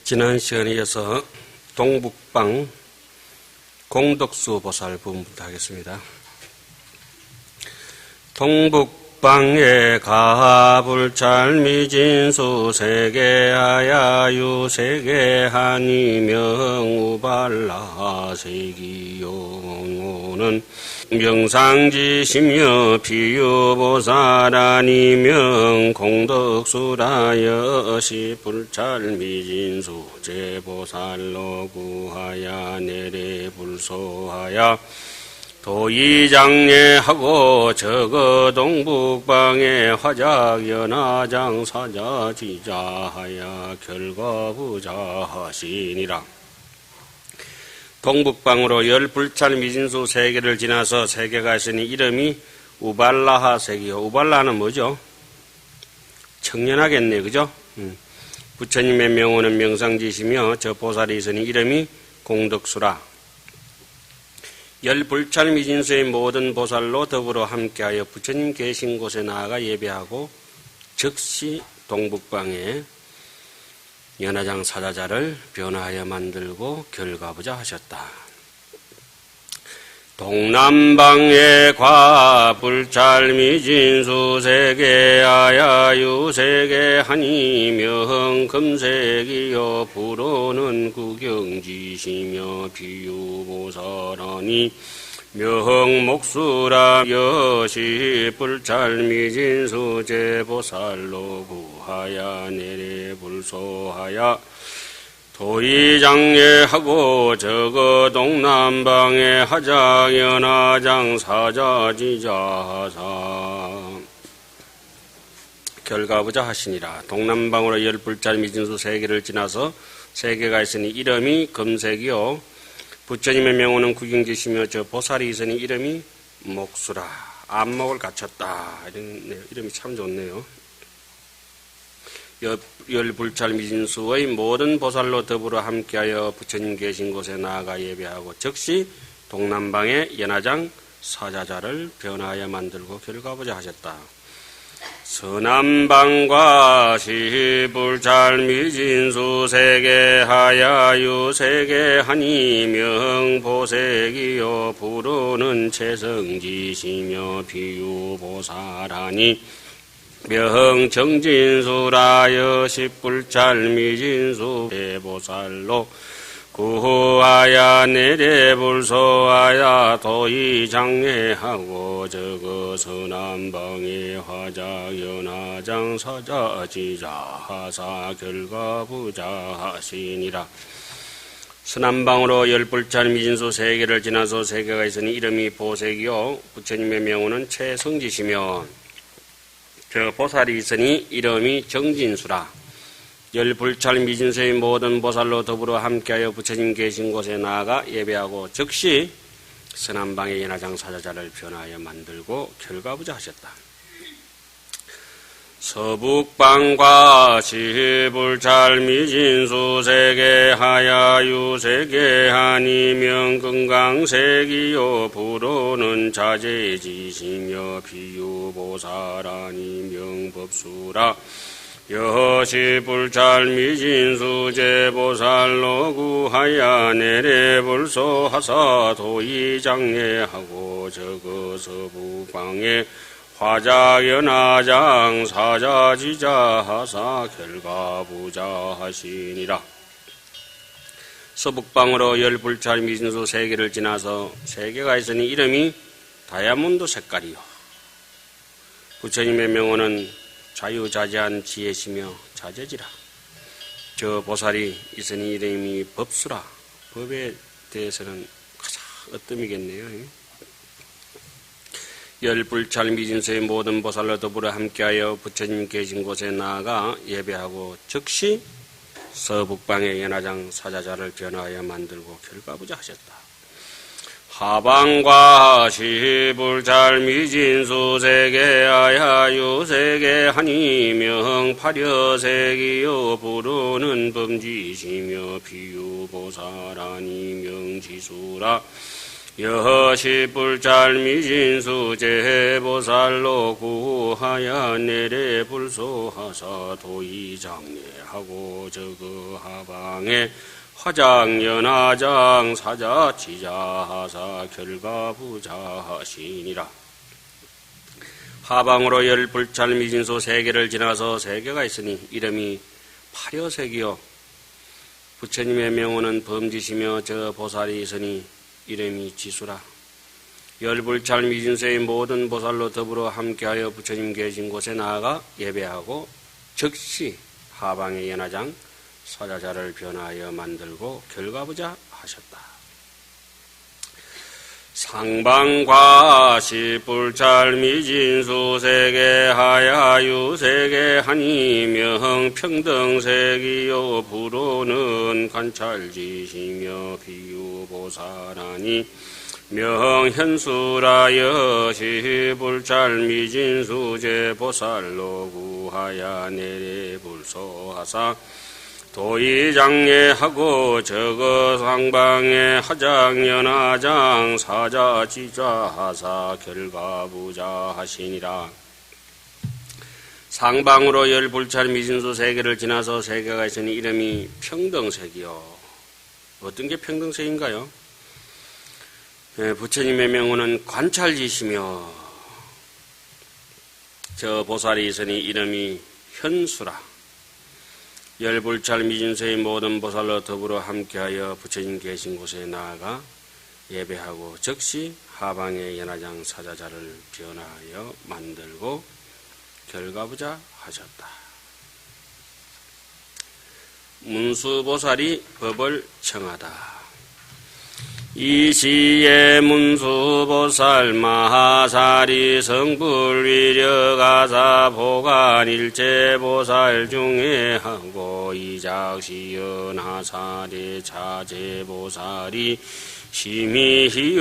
지난 시간에 이어서 동북방 공덕수 보살 부분부터 하겠습니다. 동북방에 가불찰미진수 세계하야유 세계한이명 우발라 세기용오는 명상지시며 비유보살아니명 공덕수라여 시불찰미진수 제보살로 구하야 내래불소하야 도의장례하고 저거 동북방에 화작연화장 사자지자하야 결과부자하시니라. 동북방으로 열불찰 미진수 세계를 지나서 세계가 있으니 이름이 우발라하 세계요. 우발라는 뭐죠? 청년하겠네, 그죠? 부처님의 명호는 명상지시며 저 보살이 있으니 이름이 공덕수라. 열불찰 미진수의 모든 보살로 더불어 함께하여 부처님 계신 곳에 나아가 예배하고 즉시 동북방에 연화장 사자자를 변화하여 만들고 결과부자 하셨다. 동남방에 과불찰 미진수 세계하야유 세계한이명 금색이여 불어는 구경지시며 비유보살하니 명목수라 여시불찰 미진수 제보살로 구하야 내래불소하야 도의장례하고 저거 동남방에 하작연화장 사자지자하사 결과부자 하시니라. 동남방으로 열불찰 미진수 세계를 지나서 세계가 있으니 이름이 금색이요 부처님의 명호는 구경지시며 저 보살이 있으니 이름이 목수라. 안목을 갖췄다. 이름이 참 좋네요. 열불찰 미진수의 모든 보살로 더불어 함께하여 부처님 계신 곳에 나아가 예배하고 즉시 동남방에 연화장 사자자를 변화하여 만들고 결과부자 하셨다. 서남방과 시불찰 미진수 세계하야유 세계한이명 보색이요 불어는 최성지시며 비유보살하니 명정진수라여 십불찰 미진수 대보살로 구하야 내래불소하야 도의장례하고 저거 서남방에 화작연화장 사자지자하사 결과부자하시니라. 서남방으로 열불찰 미진수 세계를 지나서 세계가 있으니 이름이 보색이요 부처님의 명호는 최성지시며 저 보살이 있으니 이름이 정진수라. 열불찰 미진수의 모든 보살로 더불어 함께하여 부처님 계신 곳에 나아가 예배하고 즉시 서남방의 연화장 사자자를 변화하여 만들고 결과부자 하셨다. 서북방과 시불찰 미진수 세계하야유 세계한이명 금강색이요 불어는 자제지시며 비유보살아니명 법수라. 여시불찰 미진수 제보살로 구하야 내래불소하사 도의장례하고 저거 서북방에 화작연화장 사자지자하사 결과부자하시니라. 서북방으로 열불찰 미진수 세계를 지나서 세계가 있으니 이름이 다이아몬드 색깔이요 부처님의 명호는 자유자재한 지혜시며 자재지라. 저 보살이 있으니 이름이 법수라. 법에 대해서는 가장 으뜸이겠네요. 열불찰 미진수의 모든 보살로 더불어 함께하여 부처님 계신 곳에 나아가 예배하고 즉시 서북방의 연화장 사자자를 변화하여 만들고 결과부자 하셨다. 하방과 시불찰 미진수 세계하야유 세계한이명 파려색이요 불어는 범지시며 비유보살아니명 지수라. 여시불잘미진수 제보살로 구하야 내래 불소하사 도의장례하고 저그 하방에 화장연하장 사자치자하사 결과부자하시니라. 하방으로 열불찰미진소 세계를 지나서 세계가 있으니 이름이 파려색이요 부처님의 명호는 범지시며 저 보살이 있으니 이름이 지수라. 열불찰미진소의 모든 보살로 더불어 함께하여 부처님 계신 곳에 나아가 예배하고 즉시 하방의 연하장 사자자를 변화하여 만들고 결과부자 하셨다. 상방과시 불찰미진수 세계 하야유 세계 한이명 평등세기요 부로는 관찰지시며 비유보살하니 명현수라여 시불찰미진수 제보살로 구하야 내래불소하사 도의장례하고 저거 상방에 하장연하장 사자지자하사 결과부자 하시니라. 상방으로 열불찰 미진수 세계를 지나서 세계가 있으니 이름이 평등세기요. 어떤 게 평등세인가요? 부처님의 명호는 관찰지시며 저 보살이 있으니 이름이 현수라. 열불찰 미진서의 모든 보살로 더불어 함께하여 부처님 계신 곳에 나아가 예배하고 즉시 하방의 연하장 사자자를 변화하여 만들고 결과부자 하셨다. 문수보살이 법을 청하다. 이 시에 문수보살 마하사리 성불위력아사 보관일체보살 중에 하고 이작시연하사대 차제보살이 심히희유로다제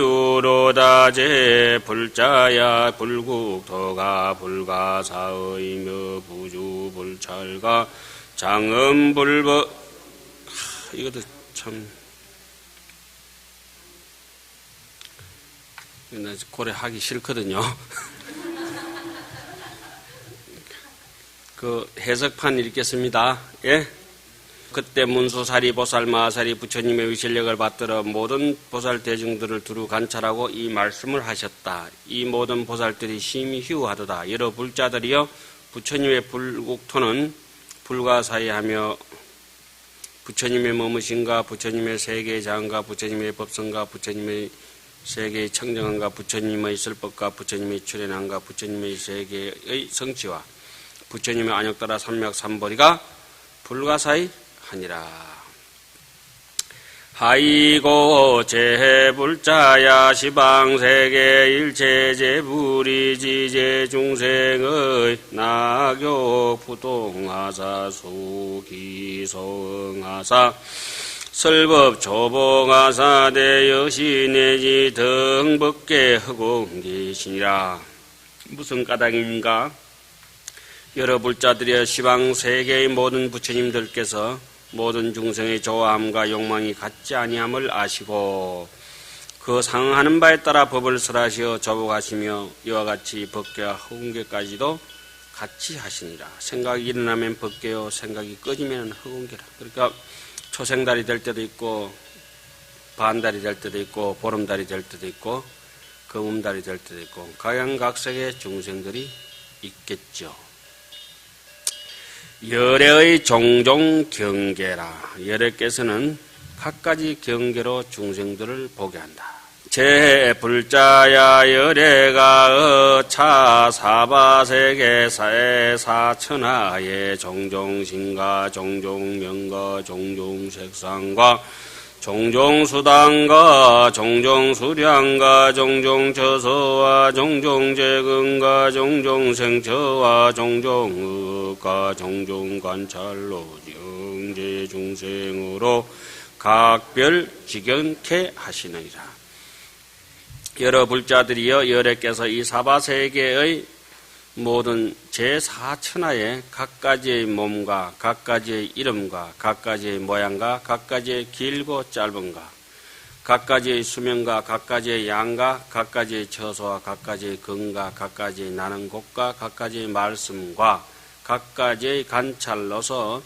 불자야 불국토가 불가사의며 부주불찰가 장엄불법 이것도 참 고래 하기 싫거든요. 그 해석판 읽겠습니다. 예? 그때 문수사리 보살 마하사리 부처님의 위실력을 받들어 모든 보살 대중들을 두루 관찰하고 이 말씀을 하셨다. 이 모든 보살들이 심히 휴하도다. 여러 불자들이여 부처님의 불국토는 불가사의하며 부처님의 머무신가 부처님의 세계의 장가 부처님의 법성가 부처님의 세계의 청정함과 부처님의 설법과 부처님의 출현함과 부처님의 세계의 성취와 부처님의 안욕따라 삼맥삼보리가 불가사의 하니라. 하이고 제불자야 시방세계 일체제불이지제 중생의 낙욕 부동하사 수기소응하사 설법 조봉하사 대여시내지 등법계 허공계시니라. 무슨 까닭입니까? 여러 불자들의 시방세계의 모든 부처님들께서 모든 중생의 좋아함과 욕망이 같지 아니함을 아시고 그 상응하는 바에 따라 법을 설하시어 조복하시며 이와 같이 법계와 허공계까지도 같이 하시니라. 생각이 일어나면 법계요 생각이 꺼지면 허공계라. 그러니까 초생달이 될 때도 있고 반달이 될 때도 있고 보름달이 될 때도 있고 검음달이 될 때도 있고 각양각색의 중생들이 있겠죠. 열애의 종종 경계라. 열애께서는 각가지 경계로 중생들을 보게 한다. 제불자야 열애가 어차 사바세계사의 사천하에 종종신과 종종명과 종종색상과 종종수단과 종종수량과 종종처서와 종종재근과 종종생처와 종종의과 종종관찰로 영재중생으로 각별 지견케 하시느니라. 여러 불자들이여 열애께서 이 사바세계의 모든 제4천하의 각가지의 몸과 각가지의 이름과 각가지의 모양과 각가지의 길고 짧은가 각가지의 수명과 각가지의 양과 각가지의 처소와 각가지의 근과 각가지의 나는 곳과 각가지의 말씀과 각가지의 관찰로서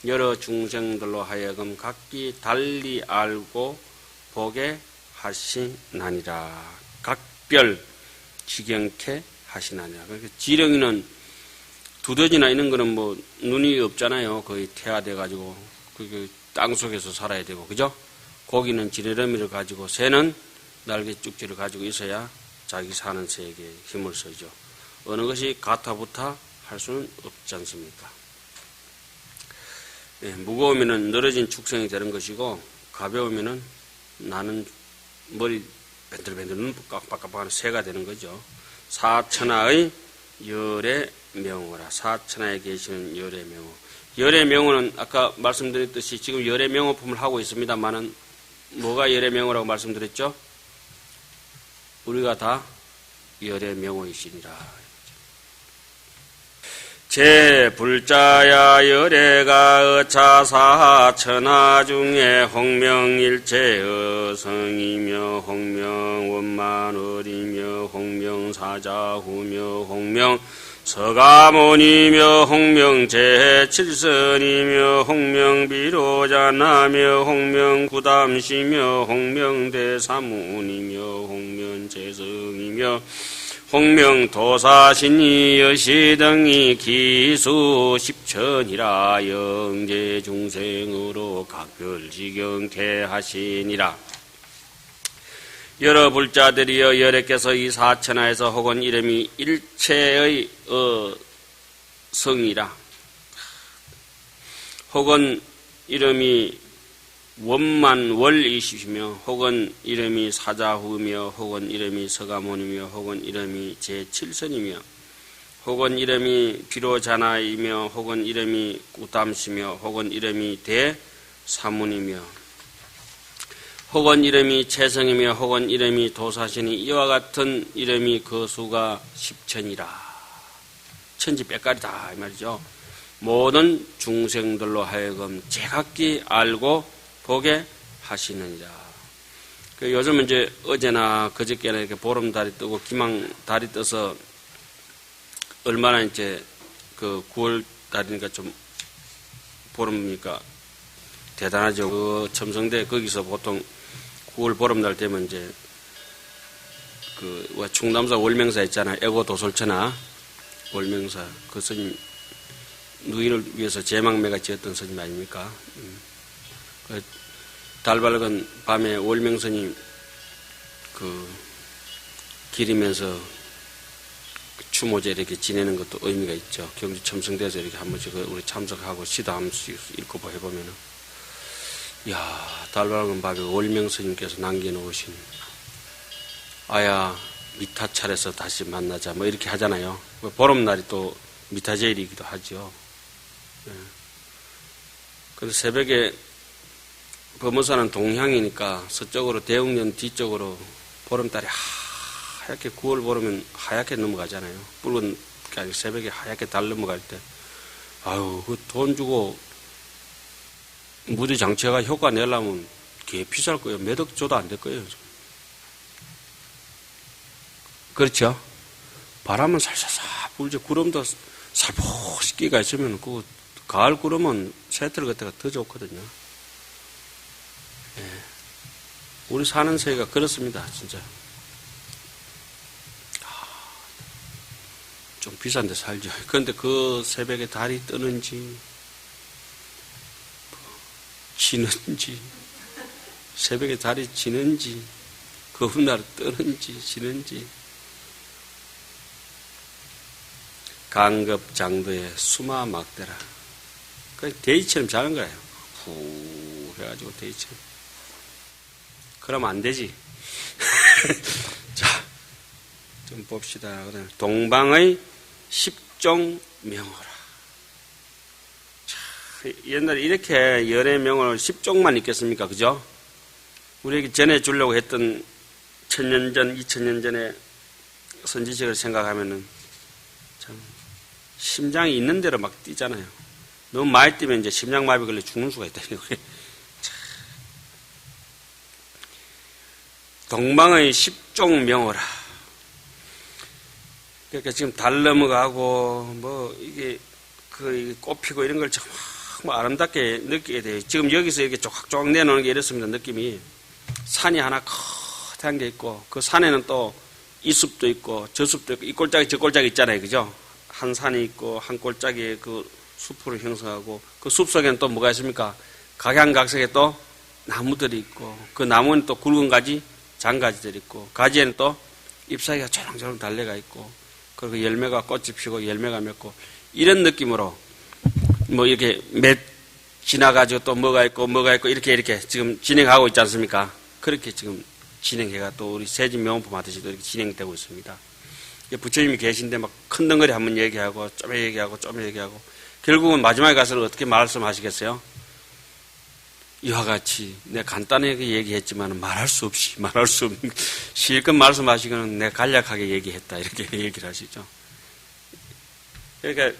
여러 중생들로 하여금 각기 달리 알고 보게 하시나니라. 각별 지경케 하시나니라. 그러니까 지렁이는 두더지나 이런 거는 뭐 눈이 없잖아요. 거의 태아돼가지고 그 땅 속에서 살아야 되고, 그죠? 고기는 지느러미를 가지고, 새는 날개 쭉지를 가지고 있어야 자기 사는 세계에 힘을 쓰죠. 어느 것이 가타부타 할 수는 없지 않습니까? 네, 무거우면은 늘어진 축생이 되는 것이고, 가벼우면은 나는 머리 벤들벤들 눈 깜빡깜빡하는 새가 되는 거죠. 사천하의 열의 명호라. 사천하에 계시는 열의 명호. 열의 명호는 아까 말씀드렸듯이 지금 열의 명호품을 하고 있습니다만은 뭐가 열의 명호라고 말씀드렸죠? 우리가 다 열의 명호이시니라. 제 불자야 열애가 어차사 천하 중에 홍명일체 어성이며 홍명원만월이며 홍명사자후며 홍명 서가모니며 홍명제칠선이며 홍명비로자나며 홍명구담시며 홍명대사문이며 홍명재성이며 홍명도사신이 여시등이 기수 십천이라 영재중생으로 각별지경케 하시니라. 여러 불자들이여 여래께서 이 사천하에서 혹은 이름이 일체의 성이라 혹은 이름이 원만월이시며 혹은 이름이 사자후며 혹은 이름이 서가모니며 혹은 이름이 제7선이며 혹은 이름이 비로자나이며 혹은 이름이 꾸담시며 혹은 이름이 대사문이며 혹은 이름이 채성이며 혹은 이름이 도사신이 이와 같은 이름이 그 수가 십천이라. 천지 빽깔이다 이 말이죠. 모든 중생들로 하여금 제각기 알고 보게 하시느니라. 요즘은 이제 어제나 그저께나 이렇게 보름달이 뜨고 기망달이 떠서 얼마나 이제 그 9월달이니까 좀 보름이니까 대단하죠. 그 첨성대 거기서 보통 9월 보름날 되면 이제 그 충남사 월명사 있잖아요. 애고 도솔천하 월명사 그 스님 누이를 위해서 제망매가 지었던 스님 아닙니까? 그 달 밝은 밤에 월명스님 그 기리면서 추모제 이렇게 지내는 것도 의미가 있죠. 경주 첨성대에서 이렇게 한 번씩 우리 참석하고 시도 한 번씩 읽고 해보면은 이야, 달 밝은 밤에 월명스님께서 남겨놓으신 아야 미타 차례서 다시 만나자 뭐 이렇게 하잖아요. 보름날이 또 미타제일이기도 하죠. 네. 그래서 새벽에 범어사는 동향이니까 서쪽으로 대웅전 뒤쪽으로 보름달이 하얗게 9월 보름은 하얗게 넘어가잖아요. 붉은 게 아니고 새벽에 하얗게 달 넘어갈 때 아유 그 돈 주고 무대 장치가 효과 내려면 개 비쌀 거예요. 몇 억 줘도 안 될 거예요. 그렇죠? 바람은 살살살 불죠. 구름도 살포시 끼가 있으면 그 가을 구름은 새틀 그때가 더 좋거든요. 예. 우리 사는 세계가 그렇습니다. 진짜 좀 비싼 데 살죠. 그런데 그 새벽에 달이 뜨는지 지는지 새벽에 달이 지는지 그 훗날 뜨는지 지는지 강급장도의 수마 막대라. 그 데이처럼 자는 거예요. 후 해가지고 데이처럼. 그러면 안 되지. 자, 좀 봅시다. 동방의 십종 명호라. 자, 옛날에 이렇게 열의 명호를 10종만 있겠습니까? 그죠? 우리에게 전해주려고 했던 1000년 전, 2000년 전에 선지식을 생각하면은 참 심장이 있는 대로 막 뛰잖아요. 너무 많이 뛰면 이제 심장마비 걸려 죽는 수가 있다는 거예요. 동방의 10종 명호라. 그러니까 지금 달 넘어가고 이게 꽃피고 이런 걸 정말 아름답게 느끼게 돼요. 지금 여기서 이렇게 쫙쫙 내놓는 게 이렇습니다. 느낌이 산이 하나 커다란 게 있고 그 산에는 또 이 숲도 있고 저 숲도 있고 이 골짜기 저 골짜기 있잖아요. 그죠? 한 산이 있고 한 골짜기에 그 숲으로 형성하고 그 숲 속에는 또 뭐가 있습니까? 각양각색의 또 나무들이 있고 그 나무는 또 굵은 가지, 장가지들이 있고 가지에는 또 잎사귀가 조롱조롱 달려가 있고 그리고 열매가 꽃이 피고 열매가 맺고 이런 느낌으로 이렇게 몇 지나가지고 또 뭐가 있고 이렇게 지금 진행하고 있지 않습니까? 그렇게 지금 진행해가 또 우리 세진 명호품 하듯이 또 이렇게 진행되고 있습니다. 부처님이 계신데 막 큰 덩어리 한번 얘기하고 좀 얘기하고 결국은 마지막에 가서는 어떻게 말씀하시겠어요? 이와 같이 내가 간단하게 얘기했지만 말할 수 없이 실컷 말씀하시고는 내가 간략하게 얘기했다 이렇게 얘기를 하시죠. 그러니까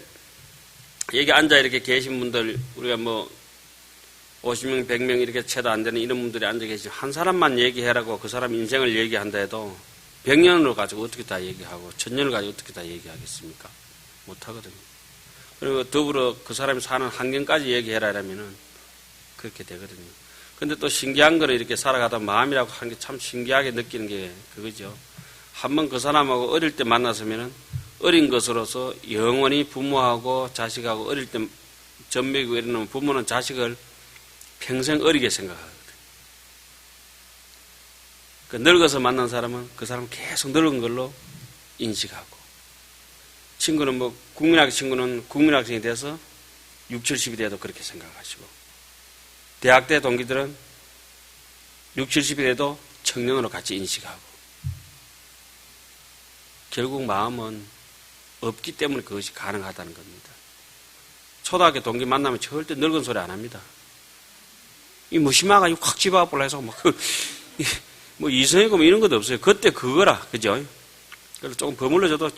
여기 앉아 이렇게 계신 분들 우리가 50명, 100명 이렇게 채도 안 되는 이런 분들이 앉아 계시면 한 사람만 얘기해라고 그 사람 인생을 얘기한다 해도 100년을 가지고 어떻게 다 얘기하고 1000년을 가지고 어떻게 다 얘기하겠습니까? 못하거든요. 그리고 더불어 그 사람이 사는 환경까지 얘기해라 이러면은 그렇게 되거든요. 근데 또 신기한 거는 이렇게 살아가다 마음이라고 하는 게 참 신기하게 느끼는 게 그거죠. 한번 그 사람하고 어릴 때 만났으면은 어린 것으로서 영원히 부모하고 자식하고 어릴 때 젖먹이고 이러면 부모는 자식을 평생 어리게 생각하거든요. 그 늙어서 만난 사람은 그 사람 계속 늙은 걸로 인식하고 친구는 국민학교 친구는 국민학생이 돼서 60, 70이 돼도 그렇게 생각하시고 대학 때 동기들은 60, 70이 돼도 청년으로 같이 인식하고 결국 마음은 없기 때문에 그것이 가능하다는 겁니다. 초등학교 동기 만나면 절대 늙은 소리 안 합니다. 이 무심하가 확 집어볼라 해서 이성이고 이런 것도 없어요. 그때 그거라. 그죠? 그래서 조금 버물러져도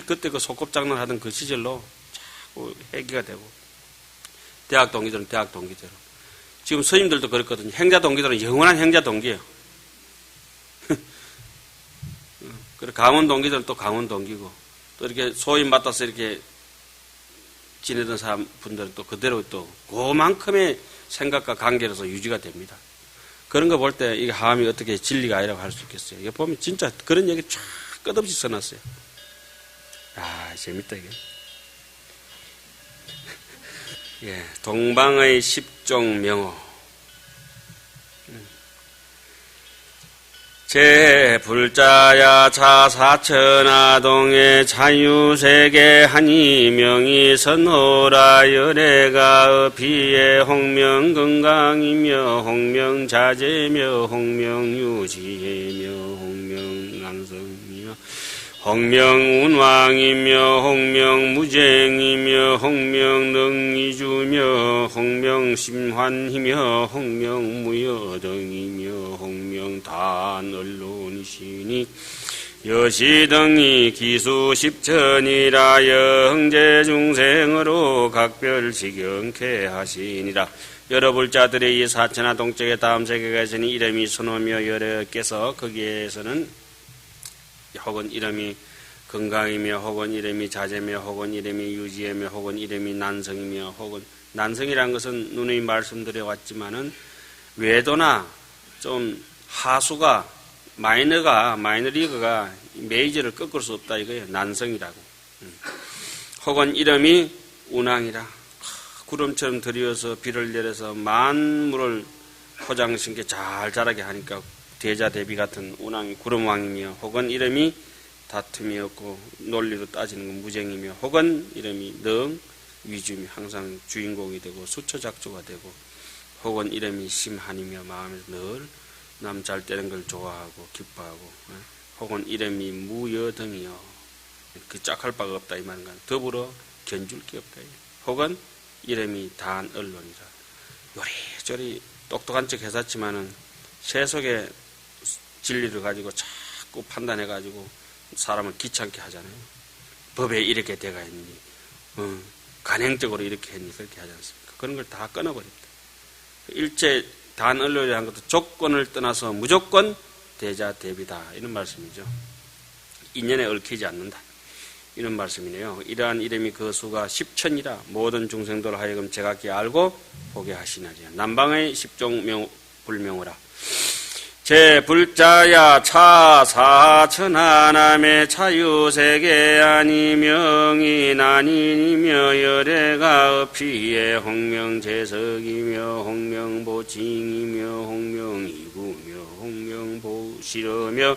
그때 그 소꿉장난 하던 그 시절로 자꾸 회귀가 되고 대학 동기들은 대학 동기대로 지금 스님들도 그렇거든요. 행자 동기들은 영원한 행자 동기예요. 그리고 강원 동기들은 또 강원 동기고 또 이렇게 소위 맡아서 이렇게 지내던 사람 분들은 또 그대로 또 그만큼의 생각과 관계로서 유지가 됩니다. 그런 거 볼 때 이게 하함이 어떻게 진리가 아니라고 할 수 있겠어요. 이거 보면 진짜 그런 얘기 쫙 끝없이 써놨어요. 아, 재밌다, 이게. 예, 동방의 10종 명호. 제불자야 자사천하동의 자유세계 한이명이 선호라 열애가 비에 홍명건강이며 홍명자재며 홍명유지혜며 홍명난성이며 홍명운왕이며 홍명무쟁이며 홍명능이주며 홍명심환이며 홍명무여등이며 홍명단언론이시니 여시등이 기수십천이라 영재중생으로 각별지경케 하시니라. 여러불자들의 이 사천하 동쪽의 다음 세계가 있으니 이름이 선호며 여러께서 거기에서는 혹은 이름이 건강이며 혹은 이름이 자재며 혹은 이름이 유지이며 혹은 이름이 난성이며 혹은 난성이라는 것은 누누이 말씀드려왔지만은 외도나 좀 하수가 마이너리그가 메이저를 꺾을 수 없다 이거예요. 난성이라고. 혹은 이름이 운항이라 구름처럼 들이어서 비를 내려서 만물을 포장신게 잘 자라게 하니까 대자대비 같은 운항이 구름왕이며 혹은 이름이 다툼이 없고 논리로 따지는 건 무쟁이며 혹은 이름이 능 위주며 항상 주인공이 되고 수초작조가 되고 혹은 이름이 심한이며 마음에서 늘 남 잘 되는 걸 좋아하고 기뻐하고 혹은 이름이 무여등이요 그 짝할 바가 없다 이 말인가 더불어 견줄 게 없다 혹은 이름이 단언론이라 요리조리 똑똑한 척 해샀지만은 세속의 진리를 가지고 자꾸 판단해가지고 사람을 귀찮게 하잖아요. 법에 이렇게 돼가 했니? 간행적으로 이렇게 했니? 그렇게 하지 않습니까? 그런 걸 다 끊어버립니다. 일체 단언론이라는 것도 조건을 떠나서 무조건 대자 대비다 이런 말씀이죠. 인연에 얽히지 않는다 이런 말씀이네요. 이러한 이름이 그 수가 십천이라 모든 중생들 하여금 제각기 알고 보게 하시나니 남방의 십종 불명호라. 제불자야 차사천하남의 차유세계 아니명이 난인이며 열애가 업히에 홍명재석이며 홍명보징이며 홍명이구며 홍명보시러며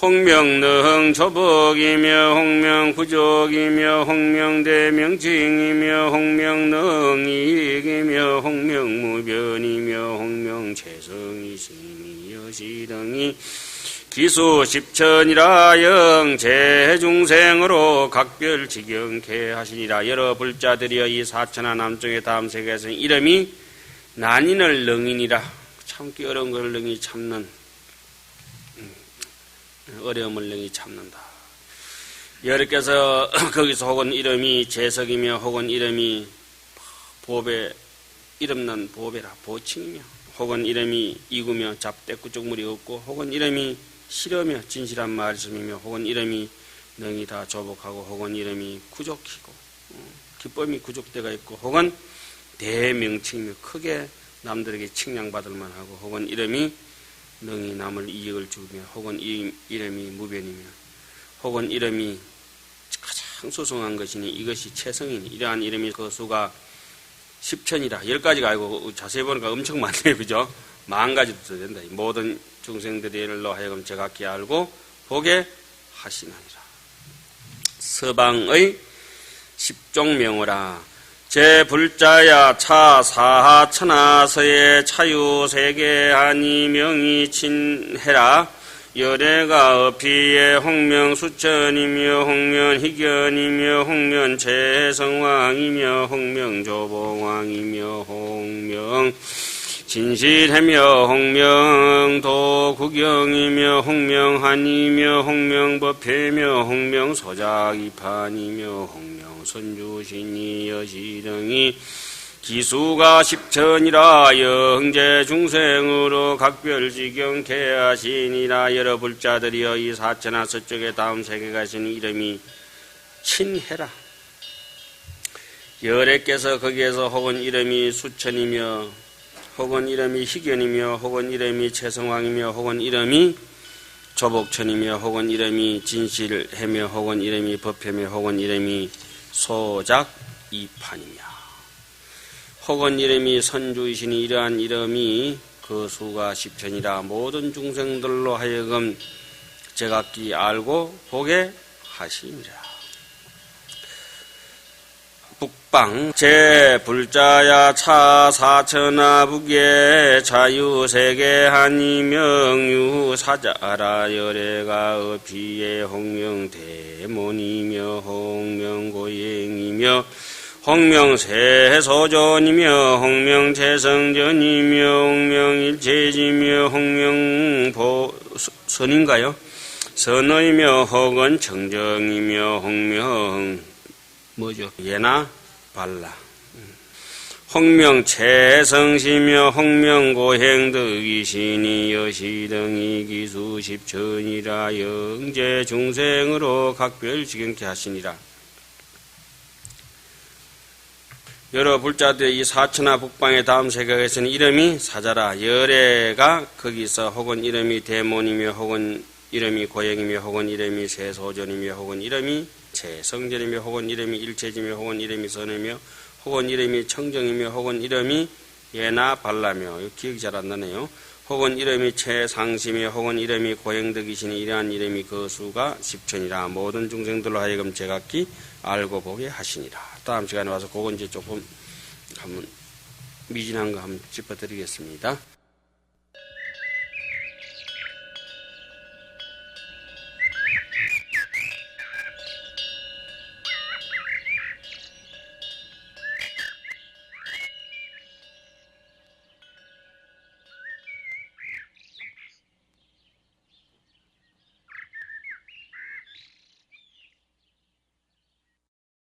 홍명능 조복이며 홍명구족이며 홍명대명징이며 홍명능이익이며 홍명무변이며 홍명재성이시니 여시등이 기수 십천이라 영재중생으로 각별지경케 하시니라. 여러 불자들이여 이 사천하 남중의 다음 세계에서는 이름이 난인을 능인이라. 참기 어려운 것을 능히 참는 어려움을 능히 참는다. 여러께서 거기서 혹은 이름이 재석이며 혹은 이름이 보배 이름난 보배라 보칭이며 혹은 이름이 이구며 잡대꾸쪽물이 없고 혹은 이름이 실하며 진실한 말씀이며 혹은 이름이 능히 다 조복하고 혹은 이름이 구족이고 기쁨이 구족대가 있고 혹은 대명칭이며 크게 남들에게 칭량받을 만하고 혹은 이름이 능히 남을 이익을 주며 혹은 이름이 무변이며 혹은 이름이 가장 소중한 것이니 이것이 최성이니 이러한 이름이 그 수가 십천이라 10가지가 아니고 자세히 보니까 엄청 많네요. 그죠? 10,000가지도 된다. 모든 중생들로 하여금 제각기 알고 보게 하시나니라. 서방의 십종명호라. 제불자야 차사하천하서의 차유세계 아니명이 친해라. 열애가 어피에 홍명수천이며 홍면희견이며 홍면재성왕이며 홍명조봉왕이며 홍명 진실해며 홍명도구경이며 홍명한이며 홍명법회며 홍명소작이판이며 홍명선주신이 여시등이 기수가 십천이라 영재중생으로 각별지경케 하시니라. 여러 불자들이여 이 사천하 서쪽에 다음 세계가 있으니 이름이 친해라. 열애께서 거기에서 혹은 이름이 수천이며 혹은 이름이 희견이며 혹은 이름이 최성왕이며 혹은 이름이 조복천이며 혹은 이름이 진실해며 혹은 이름이 법회며 혹은 이름이 소작이판이며 혹은 이름이 선주이시니 이러한 이름이 그 수가 십천이라 모든 중생들로 하여금 제각기 알고 보게 하시니라. 북방 제불자야 차사천하 북에 자유세계 한이명유 사자라. 열애가 어피에 홍명대몬이며 홍명고행이며 홍명세소전이며 홍명재성전이며 홍명일체지며 홍명보선인가요? 선의며 혹은 청정이며 홍명 뭐죠? 예나 발라. 홍명채성시며 홍명고행덕이시니 여시등이 기수 십천이라 영재중생으로 각별지경케 하시니라. 여러 불자들의 이 사천하 북방의 다음 세계에서는 이름이 사자라. 열애가 거기서 혹은 이름이 대몬이며 혹은 이름이 고행이며 혹은 이름이 세소전이며 혹은 이름이 재성전이며 혹은 이름이 일체지며 혹은 이름이 선이며 혹은 이름이 청정이며 혹은 이름이 예나 발라며 기억이 잘 안 나네요. 혹은 이름이 최상심이며 혹은 이름이 고행덕이시니 이러한 이름이 그 수가 십천이라 모든 중생들로 하여금 제각기 알고 보게 하시니라. 다음 시간에 와서 그건 이제 조금 한번 미진한 거 한번 짚어드리겠습니다.